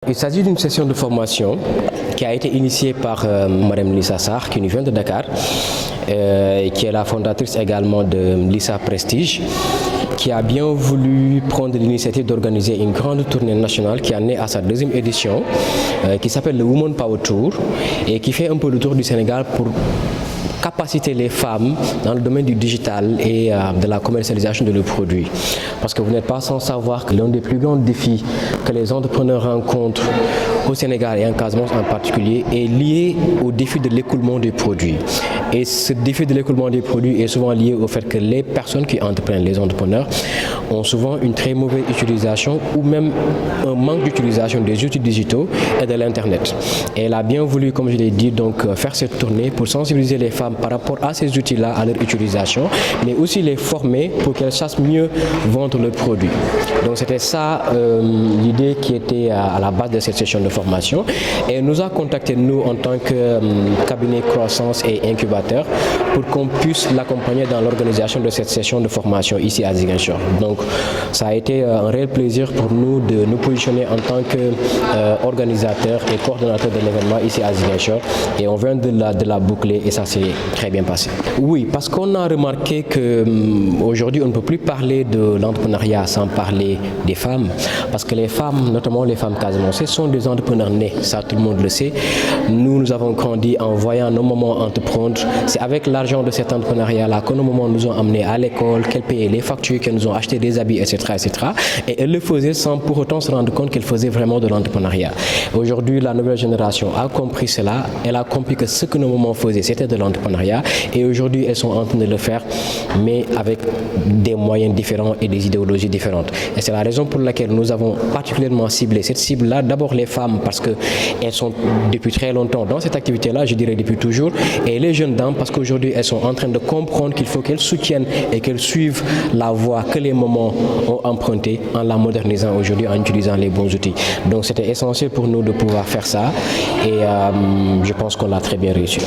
Il s'agit d'une session de formation qui a été initiée par Mme Lissa Sarr, qui nous vient de Dakar, qui est la fondatrice également de Lissa Prestige, qui a bien voulu prendre l'initiative d'organiser une grande tournée nationale qui en est à sa deuxième édition, qui s'appelle le Women Power Tour et qui fait un peu le tour du Sénégal pour capaciter les femmes dans le domaine du digital et de la commercialisation de leurs produits. Parce que vous n'êtes pas sans savoir que l'un des plus grands défis que les entrepreneurs rencontrent au Sénégal et en Casamance en particulier est lié au défi de l'écoulement des produits. Et ce défi de l'écoulement des produits est souvent lié au fait que les personnes qui entreprennent, les entrepreneurs, ont souvent une très mauvaise utilisation ou même un manque d'utilisation des outils digitaux et de l'Internet. Et elle a bien voulu, comme je l'ai dit, donc faire cette tournée pour sensibiliser les femmes par rapport à ces outils-là, à leur utilisation, mais aussi les former pour qu'elles sachent mieux vendre leurs produits. Donc c'était ça l'idée qui était à la base de cette session de formation. Et elle nous a contactés, nous, en tant que cabinet croissance et incubateur, pour qu'on puisse l'accompagner dans l'organisation de cette session de formation ici à Ziguinchor. Donc ça a été un réel plaisir pour nous de nous positionner en tant qu'organisateur et coordonnateur de l'événement ici à Ziguinchor. Et on vient de la boucler et ça s'est très bien passé. Oui, parce qu'on a remarqué qu'aujourd'hui, on ne peut plus parler de l'entrepreneuriat sans parler des femmes. Parce que les femmes, notamment les femmes casamançaises, sont des entrepreneurs nés. Ça, tout le monde le sait. Nous avons grandi en voyant nos mamans entreprendre. C'est avec l'argent de cet entrepreneuriat-là que nos mamans nous ont amenés à l'école, qu'elles payaient les factures, qu'elles nous ont acheté des habits, etc., etc. Et elles le faisaient sans pour autant se rendre compte qu'elles faisaient vraiment de l'entrepreneuriat. Aujourd'hui, la nouvelle génération a compris cela. Elle a compris que ce que nos mamans faisaient, c'était de l'entrepreneuriat. Et aujourd'hui, elles sont en train de le faire, mais avec des moyens différents et des idéologies différentes. Et c'est la raison pour laquelle nous avons particulièrement ciblé cette cible-là. D'abord les femmes, parce qu'elles sont depuis très longtemps dans cette activité-là, je dirais depuis toujours. Et les jeunes dames, parce qu'aujourd'hui, elles sont en train de comprendre qu'il faut qu'elles soutiennent et qu'elles suivent la voie que les mamans ont empruntée en la modernisant aujourd'hui, en utilisant les bons outils. Donc c'était essentiel pour nous de pouvoir faire ça. Et je pense qu'on l'a très bien réussi.